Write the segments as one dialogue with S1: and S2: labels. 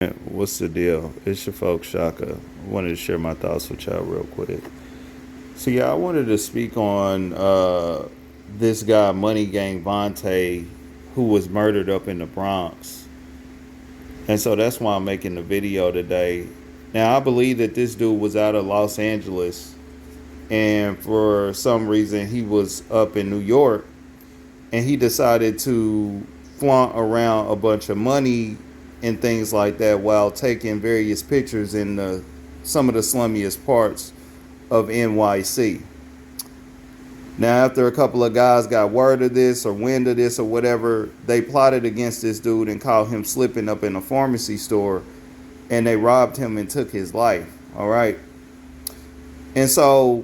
S1: What's the deal? It's your folks, Shaka. I wanted to share my thoughts with y'all real quick. So yeah, I wanted to speak on this guy, MoneyGangVontae, who was murdered up in the Bronx. And so that's why I'm making the video today. Now I believe that this dude was out of Los Angeles, and for some reason he was up in New York, and he decided to flaunt around a bunch of money and things like that while taking various pictures in some of the slummiest parts of NYC. Now, after a couple of guys got word of this or wind of this or whatever, they plotted against this dude and caught him slipping up in a pharmacy store, and they robbed him and took his life. All right. And so,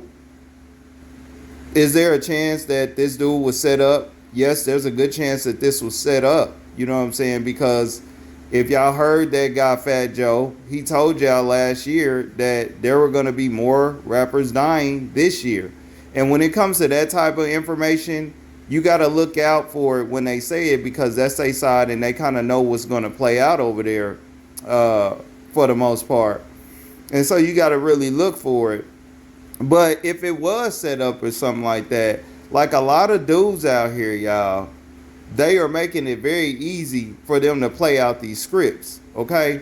S1: is there a chance that this dude was set up? Yes, there's a good chance that this was set up. You know what I'm saying? Because if y'all heard that guy Fat Joe, he told y'all last year that there were going to be more rappers dying this year. And when it comes to that type of information, you got to look out for it when they say it, because that's their side and they kind of know what's going to play out over there for the most part. And so you got to really look for it. But if it was set up or something like that, like a lot of dudes out here, y'all, they are making it very easy for them to play out these scripts, okay?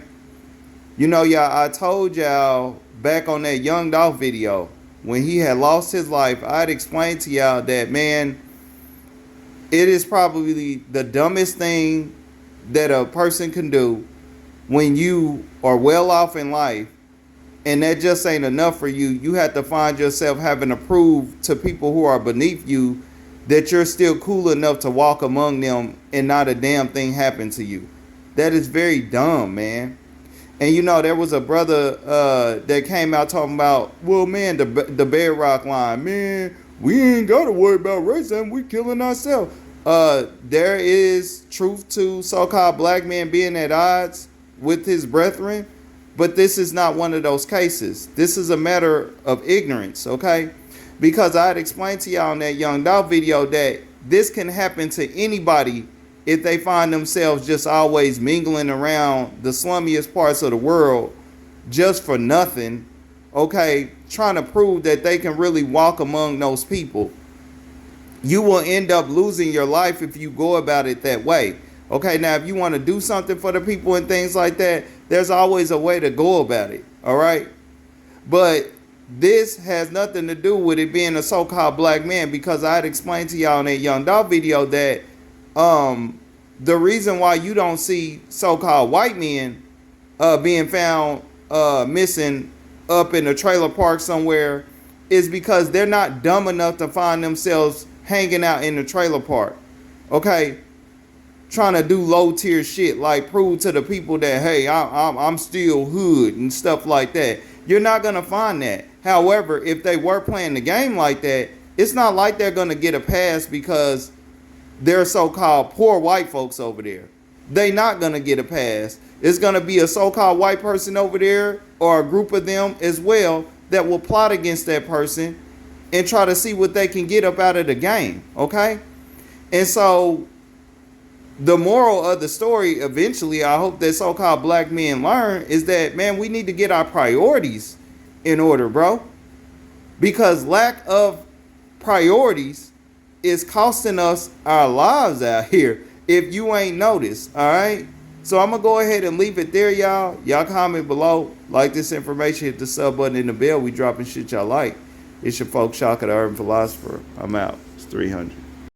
S1: You know, y'all, I told y'all back on that Young Dolph video, when he had lost his life, I'd explained to y'all that, man, it is probably the dumbest thing that a person can do when you are well off in life, and that just ain't enough for you. You have to find yourself having to prove to people who are beneath you that you're still cool enough to walk among them and not a damn thing happen to you. That is very dumb, man. And you know, there was a brother that came out talking about, well, man, the bedrock line, man, we ain't got to worry about racism, we killing ourselves. There is truth to so-called black men being at odds with his brethren, but this is not one of those cases. This is a matter of ignorance, okay? Because I had explained to y'all in that Young Dolph video that this can happen to anybody if they find themselves just always mingling around the slummiest parts of the world just for nothing, okay, trying to prove that they can really walk among those people. You will end up losing your life if you go about it that way. Okay, now if you want to do something for the people and things like that, there's always a way to go about it, all right? But this has nothing to do with it being a so-called black man, because I had explained to y'all in that Young Dolph video that the reason why you don't see so-called white men being found missing up in a trailer park somewhere is because they're not dumb enough to find themselves hanging out in the trailer park, okay, trying to do low-tier shit like prove to the people that, hey, I'm still hood and stuff like that. You're not going to find that. However, if they were playing the game like that, it's not like they're going to get a pass because they're so-called poor white folks over there. They not going to get a pass. It's going to be a so-called white person over there or a group of them as well that will plot against that person and try to see what they can get up out of the game, okay? And so the moral of the story, eventually, I hope that so-called black men learn, is that, man, we need to get our priorities in order, bro. Because lack of priorities is costing us our lives out here if you ain't noticed, all right? So I'm going to go ahead and leave it there, y'all. Y'all comment below. Like this information, hit the sub button and the bell. We dropping shit y'all like. It's your folks, Shaka, the Urban Philosopher. I'm out. It's 300.